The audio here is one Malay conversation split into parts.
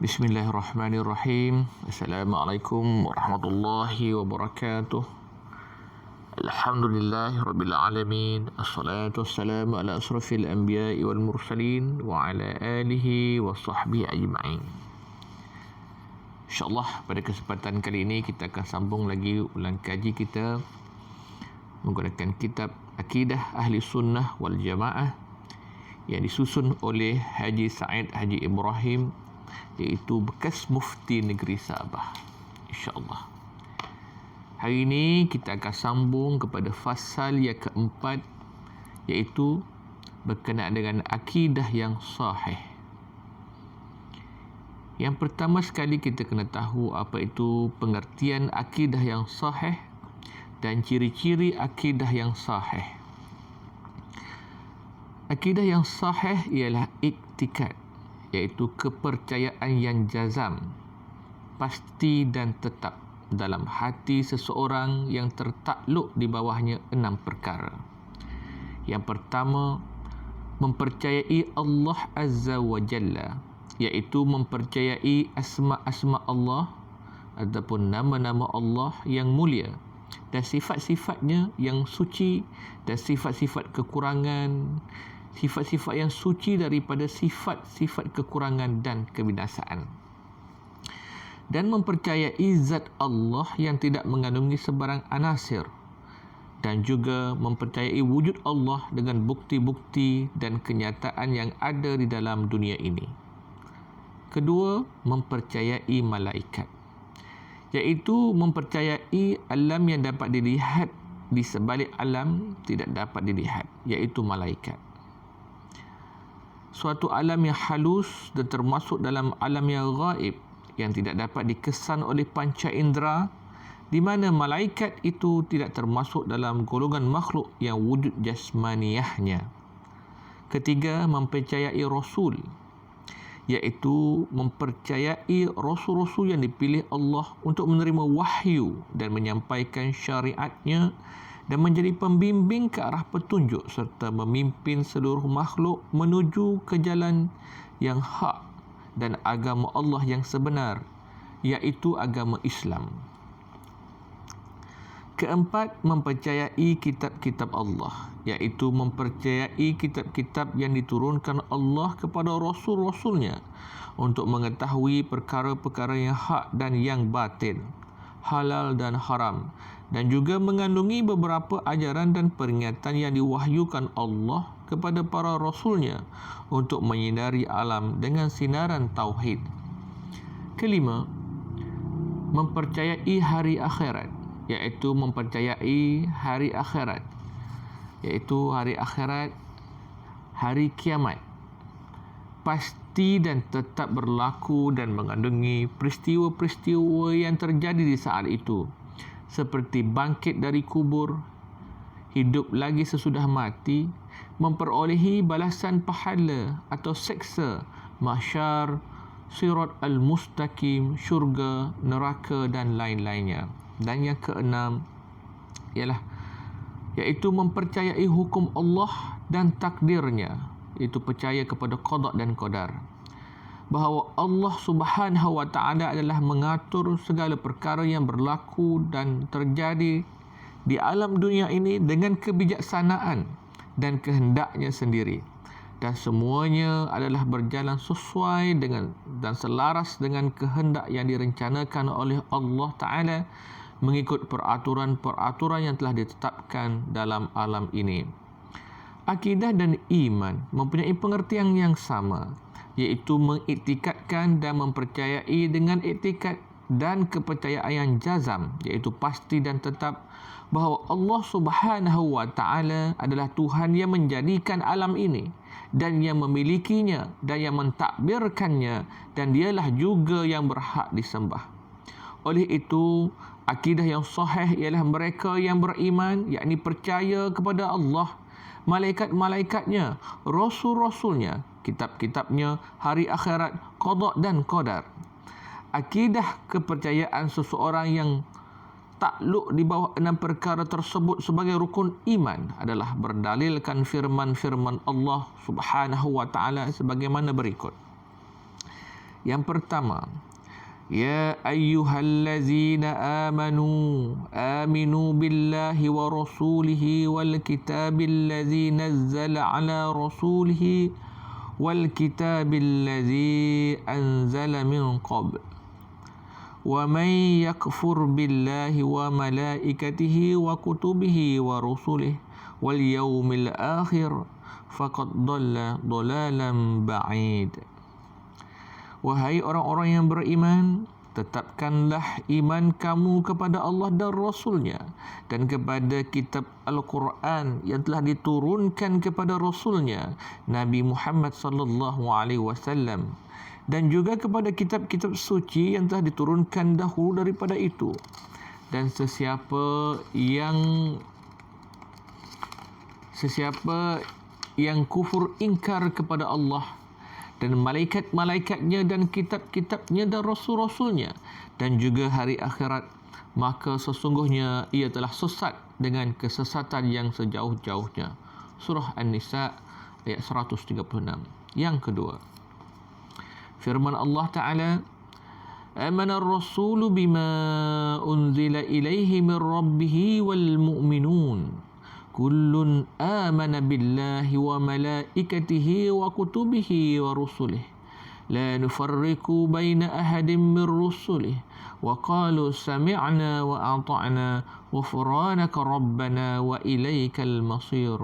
Bismillahirrahmanirrahim. Assalamualaikum warahmatullahi wabarakatuh. Alhamdulillahirabbil alamin. Assalatu wassalamu ala asrafil anbiya'i wal mursalin wa ala alihi wa sahbihi ajma'in. InsyaAllah pada kesempatan kali ini kita akan sambung lagi ulang kaji kita menggunakan kitab Akidah Ahli Sunnah wal Jamaah yang disusun oleh Haji Said Haji Ibrahim, iaitu bekas mufti negeri Sabah. InsyaAllah hari ini kita akan sambung kepada fasal yang keempat, iaitu berkenaan dengan akidah yang sahih. Yang pertama sekali kita kena tahu apa itu pengertian akidah yang sahih dan ciri-ciri akidah yang sahih. Akidah yang sahih ialah iktikad, iaitu kepercayaan yang jazam, pasti dan tetap dalam hati seseorang yang tertakluk di bawahnya 6 perkara. Yang pertama, mempercayai Allah Azza wa Jalla, iaitu mempercayai asma-asma Allah ataupun nama-nama Allah yang mulia dan sifat-sifatnya yang suci dan sifat-sifat kekurangan, sifat-sifat yang suci daripada sifat-sifat kekurangan dan kebinasaan. Dan mempercayai zat Allah yang tidak mengandungi sebarang anasir, dan juga mempercayai wujud Allah dengan bukti-bukti dan kenyataan yang ada di dalam dunia ini. Kedua, mempercayai malaikat, iaitu mempercayai alam yang dapat dilihat di sebalik alam tidak dapat dilihat, iaitu malaikat. Suatu alam yang halus dan termasuk dalam alam yang gaib yang tidak dapat dikesan oleh panca indera, di mana malaikat itu tidak termasuk dalam golongan makhluk yang wujud jasmaniyahnya. Ketiga, mempercayai Rasul, iaitu mempercayai Rasul-Rasul yang dipilih Allah untuk menerima wahyu dan menyampaikan syariatnya dan menjadi pembimbing ke arah petunjuk serta memimpin seluruh makhluk menuju ke jalan yang hak dan agama Allah yang sebenar, iaitu agama Islam. Keempat, mempercayai kitab-kitab Allah, iaitu mempercayai kitab-kitab yang diturunkan Allah kepada Rasul-Rasulnya untuk mengetahui perkara-perkara yang hak dan yang batin, halal dan haram, dan juga mengandungi beberapa ajaran dan peringatan yang diwahyukan Allah kepada para Rasulnya untuk menyinari alam dengan sinaran tauhid. Kelima, mempercayai hari akhirat, iaitu mempercayai hari akhirat, iaitu hari akhirat, hari kiamat, pasti dan tetap berlaku dan mengandungi peristiwa-peristiwa yang terjadi di saat itu, seperti bangkit dari kubur, hidup lagi sesudah mati, memperolehi balasan pahala atau seksa, mahsyar, sirat al-mustaqim, syurga, neraka dan lain-lainnya. Dan yang keenam iaitu mempercayai hukum Allah dan takdirnya, iaitu percaya kepada qada dan qadar, bahawa Allah Subhanahu wa taala adalah mengatur segala perkara yang berlaku dan terjadi di alam dunia ini dengan kebijaksanaan dan kehendaknya sendiri, dan semuanya adalah berjalan sesuai dengan dan selaras dengan kehendak yang direncanakan oleh Allah Ta'ala mengikut peraturan-peraturan yang telah ditetapkan dalam alam ini. Akidah dan iman mempunyai pengertian yang sama, iaitu mengiktikadkan dan mempercayai dengan iktikad dan kepercayaan yang jazam, iaitu pasti dan tetap, bahawa Allah Subhanahu wa taala adalah Tuhan yang menjadikan alam ini dan yang memilikinya dan yang mentadbirkannya, dan dialah juga yang berhak disembah. Oleh itu, akidah yang sahih ialah mereka yang beriman, yakni percaya kepada Allah, malaikat-malaikatnya, rasul-rasulnya, kitab-kitabnya, hari akhirat, qada dan qadar. Akidah kepercayaan seseorang yang takluk di bawah 6 perkara tersebut sebagai rukun iman adalah berdalilkan firman-firman Allah Subhanahu wa taala sebagaimana berikut. Yang pertama, ya ayyuhallazina aminu billahi wa rasulihi wal kitabil ladzi nazzala ala rasulihi wal kitabil ladzi anzala min qabl wa man yakfur billahi wa malaikatihi wa kutubihi wa rusulihi wal yawmil akhir faqad dhalla dhalalan ba'id. Wahai orang-orang yang beriman, tetapkanlah iman kamu kepada Allah dan Rasulnya dan kepada kitab Al-Quran yang telah diturunkan kepada Rasulnya Nabi Muhammad sallallahu alaihi wasallam, dan juga kepada kitab-kitab suci yang telah diturunkan dahulu daripada itu. Dan sesiapa yang kufur ingkar kepada Allah dan malaikat-malaikatnya dan kitab-kitabnya dan rasul-rasulnya dan juga hari akhirat, maka sesungguhnya ia telah sesat dengan kesesatan yang sejauh-jauhnya. Surah An-Nisa ayat 136. Yang kedua, firman Allah Ta'ala, amana ar-rasulu bima unzila ilaihi min rabbihi wal mu'minun kullun amana billahi wa malaikatihi wa kutubihi wa rusulihi la nufarriqu baina ahadin min rusulihi wa qalu sami'na wa ata'na ghufranaka rabbana wa ilaikal masir.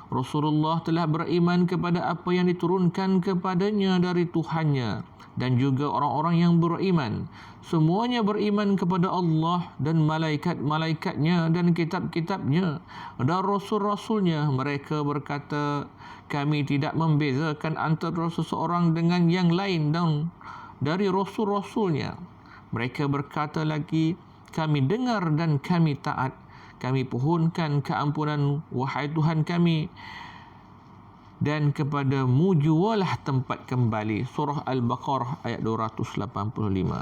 Rasulullah telah beriman kepada apa yang diturunkan kepadanya dari Tuhannya, dan juga orang-orang yang beriman. Semuanya beriman kepada Allah dan malaikat-malaikatnya dan kitab-kitabnya dan rasul-rasulnya. Mereka berkata, kami tidak membezakan antara seseorang dengan yang lain dan dari rasul-rasulnya. Mereka berkata lagi, kami dengar dan kami taat. Kami pohonkan keampunan, wahai Tuhan kami, dan kepadamu jualah tempat kembali. Surah Al-Baqarah ayat 285.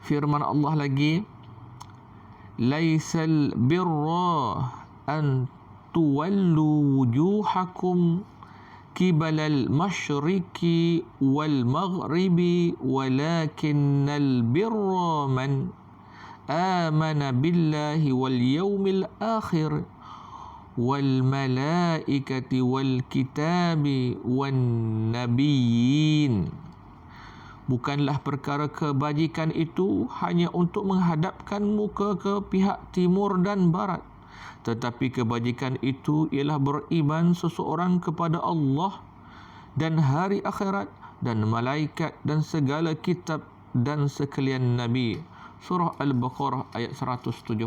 Firman Allah lagi, laisal birra an tuwallu wujuhakum kibalal masyriqi wal maghribi walakinnal birra man amana billahi wal yawmil akhir wal malaikati wal kitabi wan nabiyyin. Bukanlah perkara kebajikan itu hanya untuk menghadapkan muka ke pihak timur dan barat, tetapi kebajikan itu ialah beriman seseorang kepada Allah dan hari akhirat dan malaikat dan segala kitab dan sekalian nabi. Surah Al-Baqarah ayat 177.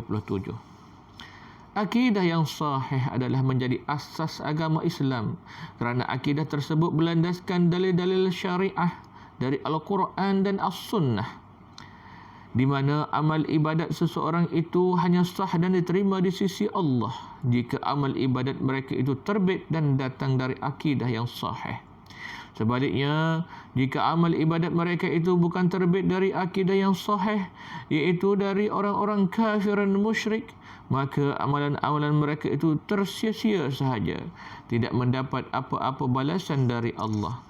Akidah yang sahih adalah menjadi asas agama Islam, kerana akidah tersebut berlandaskan dalil-dalil syariah dari Al-Quran dan As-Sunnah, di mana amal ibadat seseorang itu hanya sah dan diterima di sisi Allah jika amal ibadat mereka itu terbit dan datang dari akidah yang sahih. Sebaliknya, jika amal ibadat mereka itu bukan terbit dari akidah yang sahih, iaitu dari orang-orang kafir dan musyrik, maka amalan-amalan mereka itu tersia-sia sahaja, tidak mendapat apa-apa balasan dari Allah.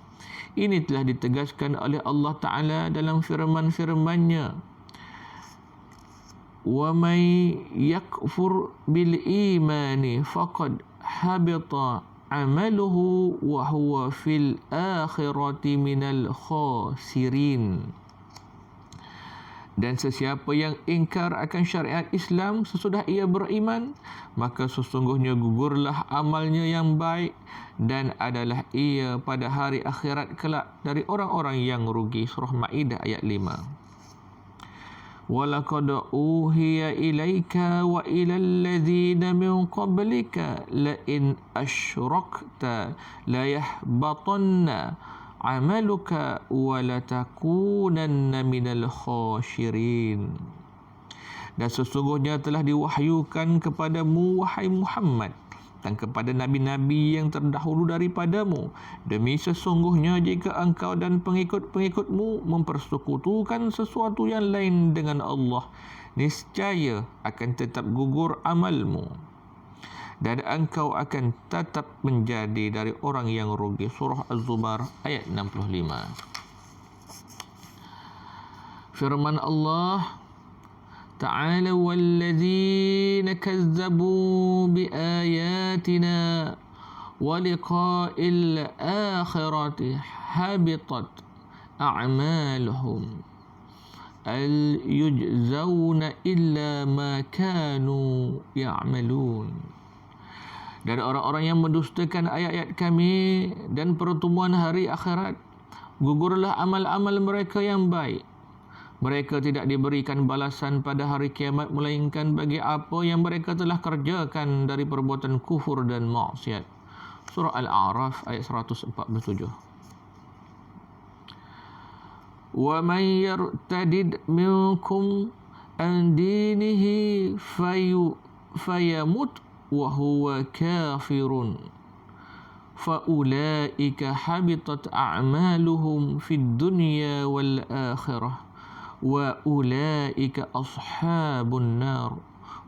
Ini telah ditegaskan oleh Allah Ta'ala dalam firman-firman-Nya, وَمَنْ يَكْفُرْ بِالْإِيمَانِ فَقَدْ حَبِطَ عَمَلُهُ وَهُوَ فِي الْآخِرَةِ مِنَ الْخَاسِرِينَ. Dan sesiapa yang ingkar akan syariat Islam sesudah ia beriman, maka sesungguhnya gugurlah amalnya yang baik, dan adalah ia pada hari akhirat kelak dari orang-orang yang rugi. Surah Maidah ayat 5. وَلَقَدْ أُوحِيَ إِلَيْكَ وَإِلَى الَّذِينَ مِنْ قَبْلِكَ لَئِنْ أَشْرَكْتَ لَيَحْبَطَنَّ عَمَلُكَ وَلَتَكُونَنَّ مِنَ الْخَاسِرِينَ. Dan sesungguhnya telah diwahyukan kepadamu, wahai Muhammad, dan kepada nabi-nabi yang terdahulu daripadamu, demi sesungguhnya jika engkau dan pengikut-pengikutmu mempersekutukan sesuatu yang lain dengan Allah, niscaya akan tetap gugur amalmu, dan engkau akan tetap menjadi dari orang yang rugi. Surah Az-Zumar ayat 65. Firman Allah Ta'ala, walladzina kazzabu biayatina wa liqa'il akhirati habitat a'maluhum al yujzauna illa ma kanu ya'malun. Dan orang-orang yang mendustakan ayat-ayat kami dan pertemuan hari akhirat, gugurlah amal-amal mereka yang baik. Mereka tidak diberikan balasan pada hari kiamat melainkan bagi apa yang mereka telah kerjakan dari perbuatan kufur dan maksiat. Surah Al-A'raf ayat 147. Wa man yartadid minkum an dinihi fayamut wa huwa kafirun fa ulaika habitat a'maluhum fid dunya wal akhirah wa ulaika ashabun nar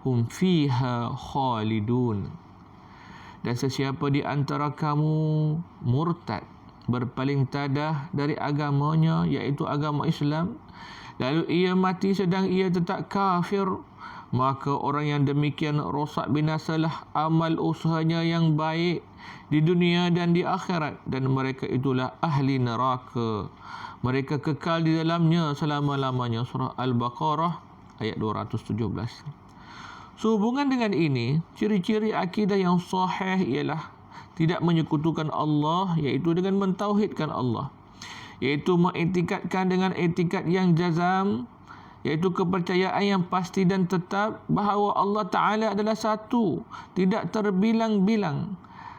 hum fiha khalidun. Dan sesiapa di antara kamu murtad, berpaling tadah dari agamanya, iaitu agama Islam, lalu ia mati sedang ia tetap kafir, maka orang yang demikian rosak binasalah amal usahanya yang baik di dunia dan di akhirat, dan mereka itulah ahli neraka. Mereka kekal di dalamnya selama-lamanya. Surah Al-Baqarah ayat 217. Sehubungan dengan ini, ciri-ciri akidah yang sahih ialah tidak menyekutukan Allah, iaitu dengan mentauhidkan Allah, iaitu mengiktikadkan dengan iktikad yang jazam, iaitu kepercayaan yang pasti dan tetap bahawa Allah Ta'ala adalah satu, tidak terbilang-bilang,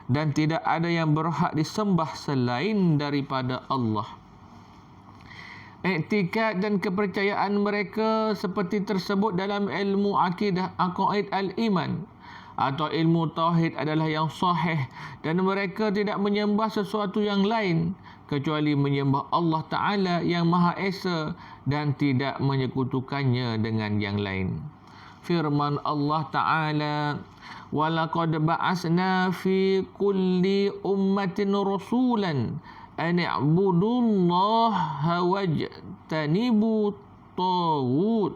dan tidak ada yang berhak disembah selain daripada Allah. Iktikad dan kepercayaan mereka seperti tersebut dalam ilmu akidah aqaid al-iman atau ilmu tauhid adalah yang sahih, dan mereka tidak menyembah sesuatu yang lain kecuali menyembah Allah Ta'ala yang Maha Esa dan tidak menyekutukannya dengan yang lain. Firman Allah Ta'ala, وَلَقَدْ بَعَثْنَا فِي كُلِّ أُمَّةٍ رَسُولًا أَنِ اعْبُدُوا اللَّهَ وَاجْتَنِبُوا الطَّاغُوتَ.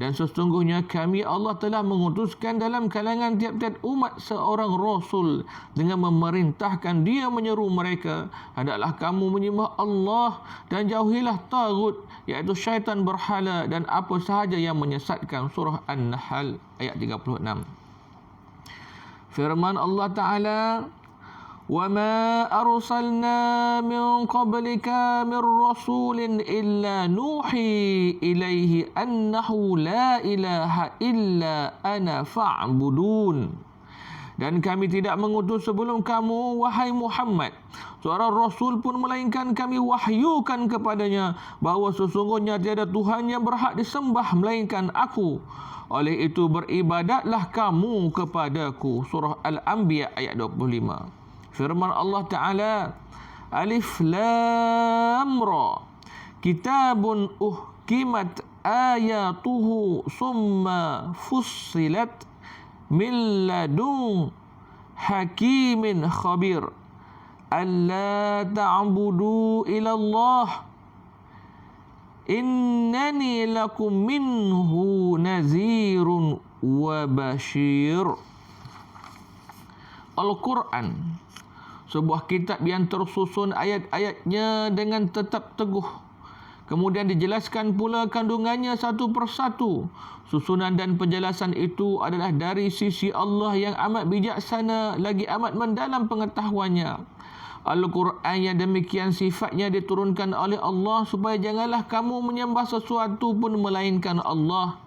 Dan sesungguhnya kami Allah telah mengutuskan dalam kalangan tiap-tiap umat seorang rasul dengan memerintahkan dia menyeru mereka, hendaklah kamu menyembah Allah dan jauhilah tagut, iaitu syaitan berhala dan apa sahaja yang menyesatkan. Surah An-Nahl ayat 36. Firman Allah Ta'ala, وَمَا أَرْسَلْنَا مِنْ قَبْلِكَ مِنْ رَسُولٍ إِلَّا نُوحِي إِلَيْهِ أَنَّهُ لَا إِلَهَ إِلَّا أَنَا فَاعْبُدُونَ. Dan kami tidak mengutus sebelum kamu, wahai Muhammad, seorang rasul pun melainkan kami wahyukan kepadanya bahawa sesungguhnya tiada Tuhan yang berhak disembah melainkan aku. Oleh itu beribadatlah kamu kepadaku. Surah Al-Anbiya ayat 25. Firman Allah Ta'ala, Alif Lam Ra, Kitabun uhkimat ayatuhu summa fussilat min ladun hakimin khabir alla ta'budu ilallah innani lakum minhu nazirun wa bashir. Al-Quran, sebuah kitab yang tersusun ayat-ayatnya dengan tetap teguh. Kemudian dijelaskan pula kandungannya satu persatu. Susunan dan penjelasan itu adalah dari sisi Allah yang amat bijaksana lagi amat mendalam pengetahuannya. Al-Quran yang demikian sifatnya diturunkan oleh Allah supaya janganlah kamu menyembah sesuatu pun melainkan Allah.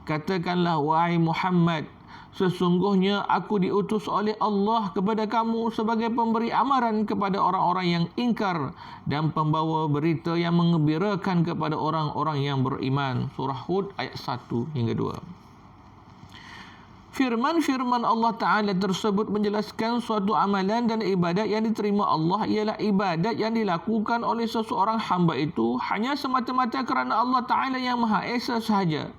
Katakanlah, wahai Muhammad, sesungguhnya aku diutus oleh Allah kepada kamu sebagai pemberi amaran kepada orang-orang yang ingkar dan pembawa berita yang menggembirakan kepada orang-orang yang beriman. Surah Hud ayat 1 hingga 2. Firman-firman Allah Ta'ala tersebut menjelaskan suatu amalan dan ibadat yang diterima Allah ialah ibadat yang dilakukan oleh seseorang hamba itu hanya semata-mata kerana Allah Ta'ala yang Maha Esa sahaja.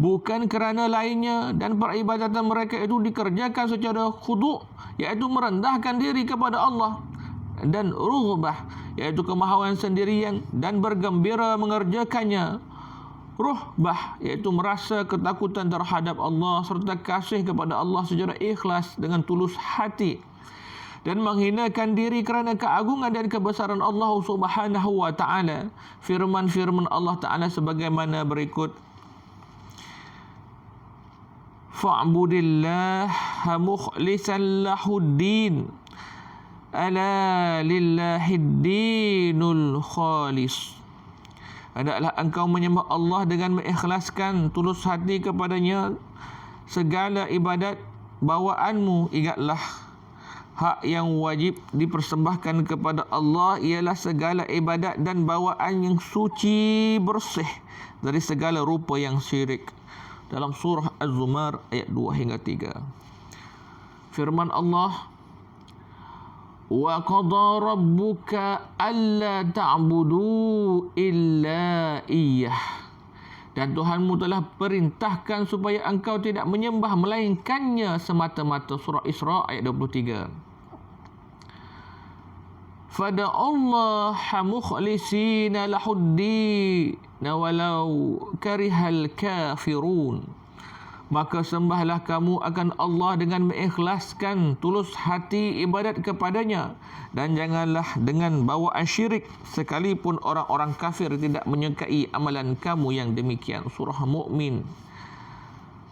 bukan kerana lainnya, dan peribadatan mereka itu dikerjakan secara khudu', iaitu merendahkan diri kepada Allah, dan rughbah, iaitu kemahuan sendirian dan bergembira mengerjakannya, ruhbah, iaitu merasa ketakutan terhadap Allah serta kasih kepada Allah secara ikhlas dengan tulus hati, dan menghinakan diri kerana keagungan dan kebesaran Allah Subhanahu wa taala. Firman-firman Allah Taala sebagaimana berikut: fa'budillaha mukhlishan lahuddin ala lillahiddinul khalis. Hendaklah engkau menyembah Allah dengan mengikhlaskan tulus hati kepadanya segala ibadat bawaanmu. Ingatlah, hak yang wajib dipersembahkan kepada Allah ialah segala ibadat dan bawaan yang suci bersih dari segala rupa yang syirik. Dalam surah Az-Zumar ayat 2 hingga 3. Firman Allah, wa qada rabbuka alla ta'budu illa iyyah. Dan Tuhanmu telah perintahkan supaya engkau tidak menyembah melainkannya semata-mata. Surah Isra ayat 23. Fada'allaha mukhlisina lahuddin walau karihal kafirun. Maka sembahlah kamu akan Allah dengan mengikhlaskan tulus hati ibadat kepadanya, dan janganlah dengan bawaan syirik, sekalipun orang-orang kafir tidak menyukai amalan kamu yang demikian. Surah Mu'min,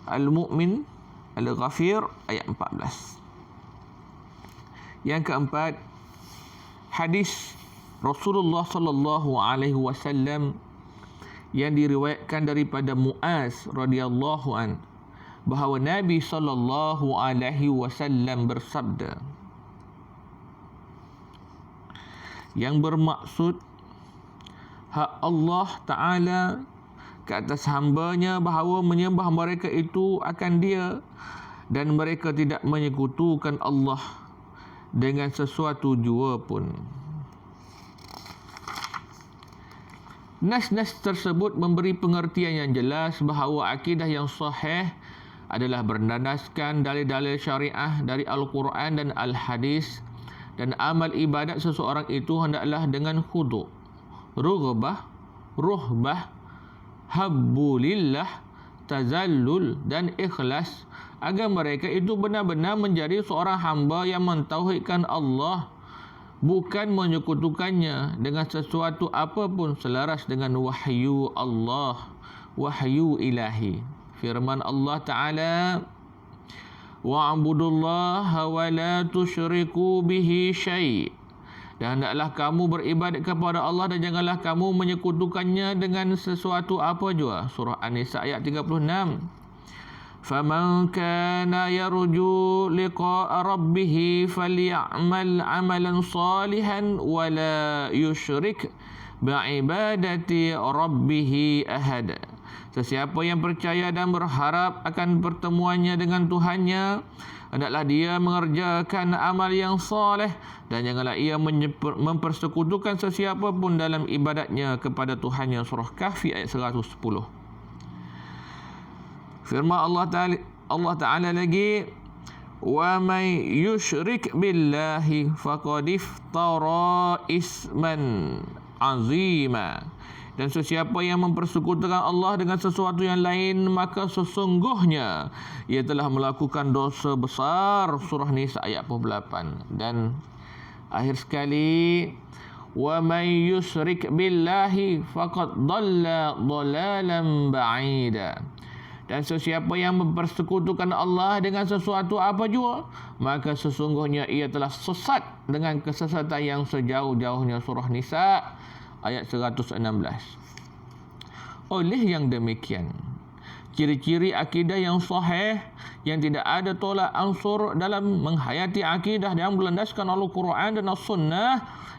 Al-Mu'min, Al-Ghafir ayat 14. Yang keempat, hadis Rasulullah sallallahu alaihi wasallam yang diriwayatkan daripada Muaz radhiyallahu an, bahawa Nabi sallallahu alaihi wasallam bersabda, yang bermaksud hak Allah Ta'ala ke atas hambanya bahawa menyembah mereka itu akan Dia, dan mereka tidak menyekutukan Allah dengan sesuatu jua pun. Nas-nas tersebut memberi pengertian yang jelas bahawa akidah yang sahih adalah berdasarkan dalil-dalil syariah dari Al-Quran dan Al-Hadis, dan amal ibadat seseorang itu hendaklah dengan khudu', rughbah, ruhbah, habbulillah, tazallul dan ikhlas, agar mereka itu benar-benar menjadi seorang hamba yang mentauhidkan Allah, bukan menyekutukannya dengan sesuatu apapun selaras dengan wahyu Allah, wahyu ilahi. Firman Allah Ta'ala, wa'budullaha wa la tusyriku bihi syai'. Dan hendaklah kamu beribadat kepada Allah dan janganlah kamu menyekutukannya dengan sesuatu apa jua. Surah An-Nisa ayat 36. فَمَنْ كَانَ يَرْجُو لِقَاءَ رَبِّهِ فَلْيَعْمَلْ عَمَلًا صَالِحًا وَلَا يُشْرِكْ بِعِبَادَةِ رَبِّهِ أَحَدًا. Sesiapa yang percaya dan berharap akan pertemuannya dengan Tuhannya, hendaklah dia mengerjakan amal yang soleh, dan janganlah ia mempersekutukan sesiapa pun dalam ibadatnya kepada Tuhannya. Surah Kahfi ayat 110. Firman Allah Ta'ala lagi, wa may yusyrik billahi faqad iftara isman azima. Dan sesiapa yang mempersekutukan Allah dengan sesuatu yang lain, maka sesungguhnya ia telah melakukan dosa besar. Surah Nisa ayat 48. Dan akhir sekali, wa may yusyrik billahi faqad dhalla dhalalan ba'ida. Dan sesiapa yang mempersekutukan Allah dengan sesuatu apa jua, maka sesungguhnya ia telah sesat dengan kesesatan yang sejauh-jauhnya. Surah Nisa ayat 116. Oleh yang demikian, ciri-ciri akidah yang sahih yang tidak ada tolak ansur dalam menghayati akidah yang berlandaskan Al-Quran dan As-Sunnah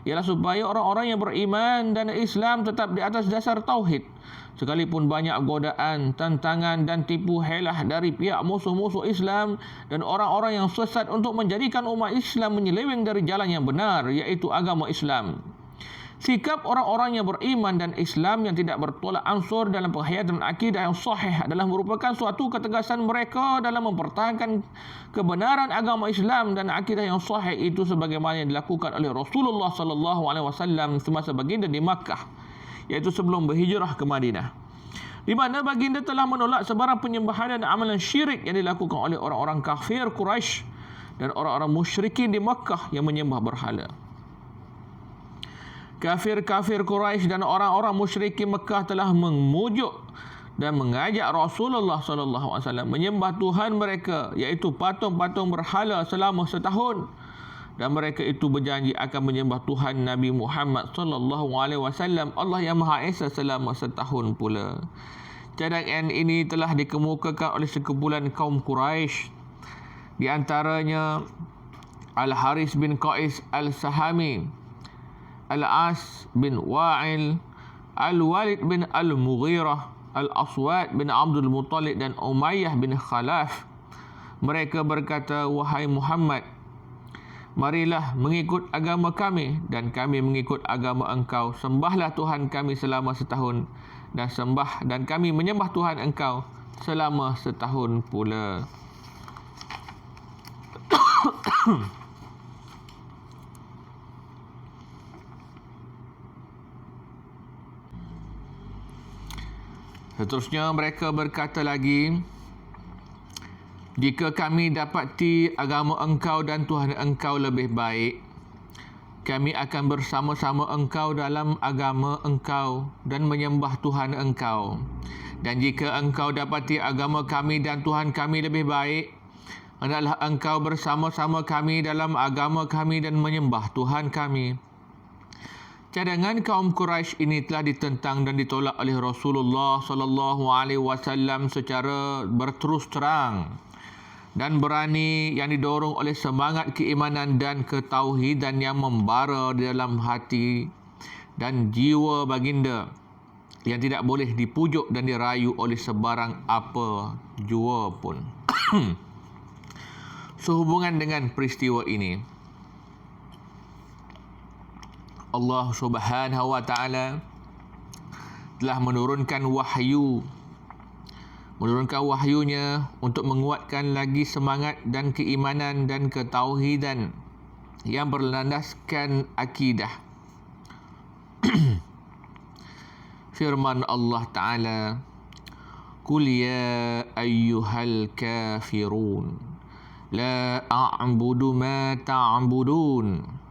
ialah supaya orang-orang yang beriman dan Islam tetap di atas dasar tauhid, sekalipun banyak godaan, tantangan dan tipu helah dari pihak musuh-musuh Islam dan orang-orang yang sesat untuk menjadikan umat Islam menyeleweng dari jalan yang benar, iaitu agama Islam. Sikap orang-orang yang beriman dan Islam yang tidak bertolak ansur dalam penghayatan akidah yang sahih adalah merupakan suatu ketegasan mereka dalam mempertahankan kebenaran agama Islam dan akidah yang sahih itu sebagaimana yang dilakukan oleh Rasulullah sallallahu alaihi wasallam semasa baginda di Makkah, iaitu sebelum berhijrah ke Madinah, di mana baginda telah menolak sebarang penyembahan dan amalan syirik yang dilakukan oleh orang-orang kafir Quraisy dan orang-orang musyrikin di Makkah yang menyembah berhala. Kafir-kafir Quraisy dan orang-orang musyrikin Mekah telah memujuk dan mengajak Rasulullah sallallahu alaihi wasallam menyembah Tuhan mereka, iaitu patung-patung berhala selama setahun, dan mereka itu berjanji akan menyembah Tuhan Nabi Muhammad sallallahu alaihi wasallam, Allah yang Maha Esa, selama setahun pula. Cadangan ini telah dikemukakan oleh sekumpulan kaum Quraisy, di antaranya Al-Haris bin Qais Al-Sahami, Al-As bin Wa'il, Al-Walid bin Al-Mughirah, Al-Aswad bin Abdul Muttalib dan Umayyah bin Khalaf. Mereka berkata, "Wahai Muhammad, marilah mengikut agama kami dan kami mengikut agama engkau. Sembahlah Tuhan kami selama setahun dan kami menyembah Tuhan engkau selama setahun pula." Seterusnya mereka berkata lagi, "Jika kami dapati agama engkau dan Tuhan engkau lebih baik, kami akan bersama-sama engkau dalam agama engkau dan menyembah Tuhan engkau. Dan jika engkau dapati agama kami dan Tuhan kami lebih baik, hendaklah engkau bersama-sama kami dalam agama kami dan menyembah Tuhan kami." Cadangan kaum Quraisy ini telah ditentang dan ditolak oleh Rasulullah sallallahu alaihi wasallam secara berterus terang dan berani, yang didorong oleh semangat keimanan dan ketauhidan yang membara di dalam hati dan jiwa baginda, yang tidak boleh dipujuk dan dirayu oleh sebarang apa jua pun. Sehubungan dengan peristiwa ini, Allah Subhanahu wa taala telah menurunkan wahyunya untuk menguatkan lagi semangat dan keimanan dan ketauhidan yang berlandaskan akidah. Firman Allah Ta'ala, "Qul ya ayyuhal kafirun la a'budu ma ta'budun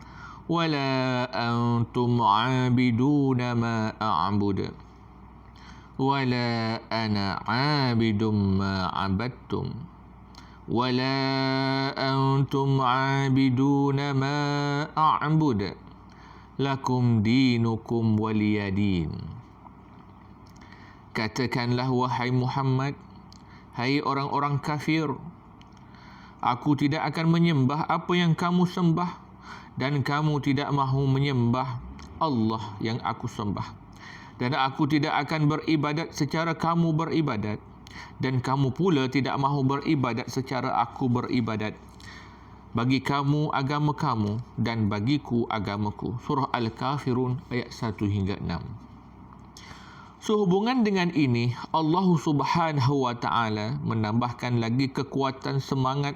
wala antum 'abiduna ma a'budu wala ana 'abidum ma 'abadtum wala antum 'abiduna ma a'budu lakum dinukum waliyadin." Katakanlah, wahai Muhammad, hai orang-orang kafir, aku tidak akan menyembah apa yang kamu sembah, dan kamu tidak mahu menyembah Allah yang aku sembah, dan aku tidak akan beribadat secara kamu beribadat, dan kamu pula tidak mahu beribadat secara aku beribadat. Bagi kamu agama kamu dan bagiku agamaku. Surah Al-Kafirun ayat 1 hingga 6. Sehubungan dengan ini, Allah Subhanahu wa taala menambahkan lagi kekuatan semangat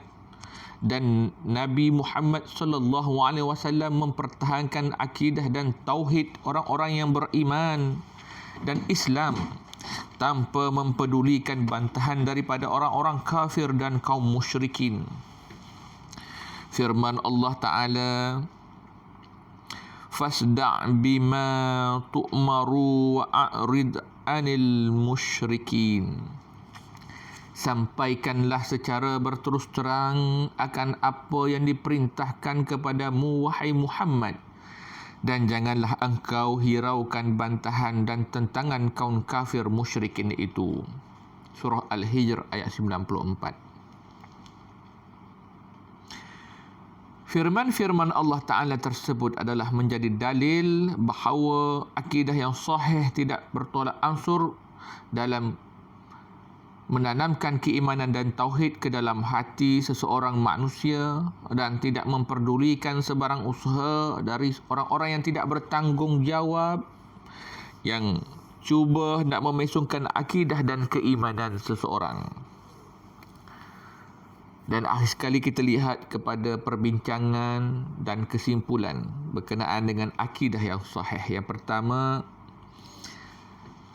dan Nabi Muhammad sallallahu alaihi wasallam mempertahankan akidah dan tauhid orang-orang yang beriman dan Islam tanpa mempedulikan bantahan daripada orang-orang kafir dan kaum musyrikin. Firman Allah Ta'ala, "Fasda' bima tu'maru wa a'rid 'anil musyrikin." Sampaikanlah secara berterus terang akan apa yang diperintahkan kepadamu, wahai Muhammad, dan janganlah engkau hiraukan bantahan dan tentangan kaum kafir musyrikin itu. Surah Al-Hijr ayat 94. Firman-firman Allah Ta'ala tersebut adalah menjadi dalil bahawa akidah yang sahih tidak bertolak ansur dalam menanamkan keimanan dan tauhid ke dalam hati seseorang manusia dan tidak memperdulikan sebarang usaha dari orang-orang yang tidak bertanggungjawab yang cuba nak memesongkan akidah dan keimanan seseorang. Dan akhir sekali kita lihat kepada perbincangan dan kesimpulan berkenaan dengan akidah yang sahih. Yang pertama,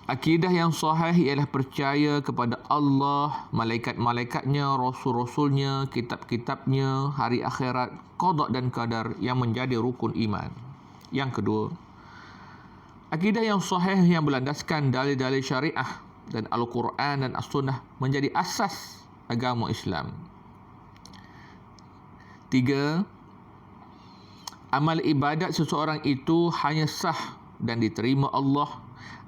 akidah yang sahih ialah percaya kepada Allah, malaikat-malaikatnya, rasul-rasulnya, kitab-kitabnya, hari akhirat, qada dan qadar yang menjadi rukun iman. Yang kedua, akidah yang sahih yang berlandaskan dalil-dalil syariah dan Al-Quran dan As-Sunnah menjadi asas agama Islam. 3. Amal ibadat seseorang itu hanya sah dan diterima Allah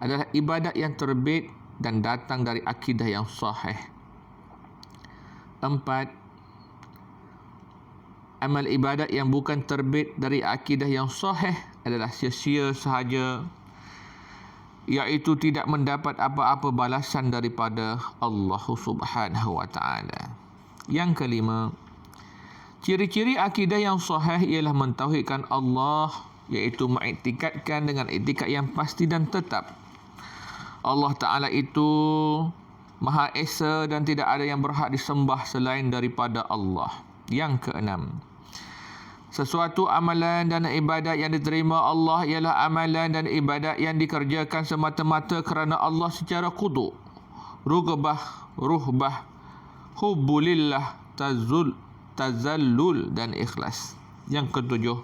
adalah ibadat yang terbit dan datang dari akidah yang sahih. 4. Amal ibadat yang bukan terbit dari akidah yang sahih adalah sia-sia sahaja, iaitu tidak mendapat apa-apa balasan daripada Allah Subhanahu wa taala. Yang kelima, ciri-ciri akidah yang sahih ialah mentauhidkan Allah, iaitu mengiktikadkan dengan iktikad yang pasti dan tetap. Allah Ta'ala itu Maha Esa dan tidak ada yang berhak disembah selain daripada Allah. Yang keenam, sesuatu amalan dan ibadat yang diterima Allah ialah amalan dan ibadat yang dikerjakan semata-mata kerana Allah secara khudu', rughbah, ruhbah, hubbulillah, tazallul dan ikhlas. Yang ketujuh,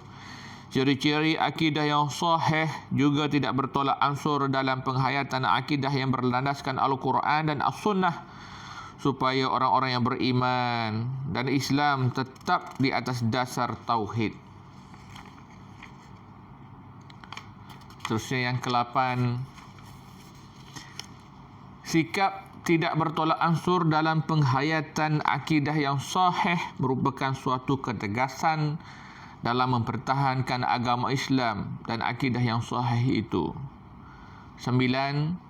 ciri-ciri akidah yang sahih juga tidak bertolak ansur dalam penghayatan akidah yang berlandaskan Al-Quran dan As-Sunnah, supaya orang-orang yang beriman dan Islam tetap di atas dasar tauhid. Terusnya yang ke-8, sikap tidak bertolak ansur dalam penghayatan akidah yang sahih merupakan suatu ketegasan dalam mempertahankan agama Islam dan akidah yang sahih itu. 9.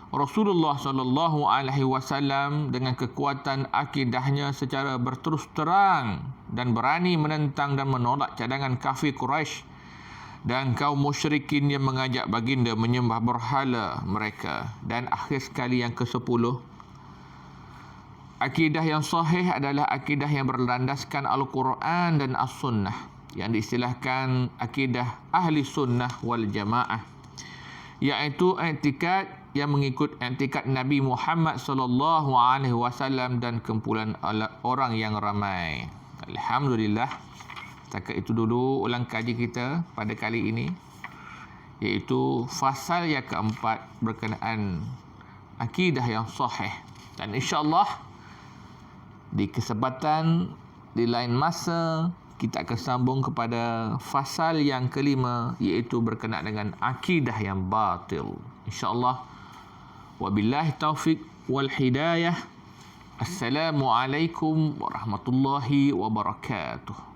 Rasulullah SAW dengan kekuatan akidahnya secara berterus terang dan berani menentang dan menolak cadangan kafir Quraisy dan kaum musyrikin yang mengajak baginda menyembah berhala mereka. Dan akhir sekali yang ke-10, akidah yang sahih adalah akidah yang berlandaskan Al-Quran dan As-Sunnah, yang diistilahkan akidah ahli sunnah wal jamaah, iaitu i'tikad yang mengikut i'tikad Nabi Muhammad SAW dan kumpulan orang yang ramai. Alhamdulillah, setakat itu dulu ulang kaji kita pada kali ini, iaitu fasal yang keempat berkenaan akidah yang sahih. Dan insya-Allah di kesempatan di lain masa kita akan sambung kepada fasal yang kelima, iaitu berkenaan dengan akidah yang batil. InsyaAllah. Wabillahi taufiq wal hidayah. Assalamualaikum warahmatullahi wabarakatuh.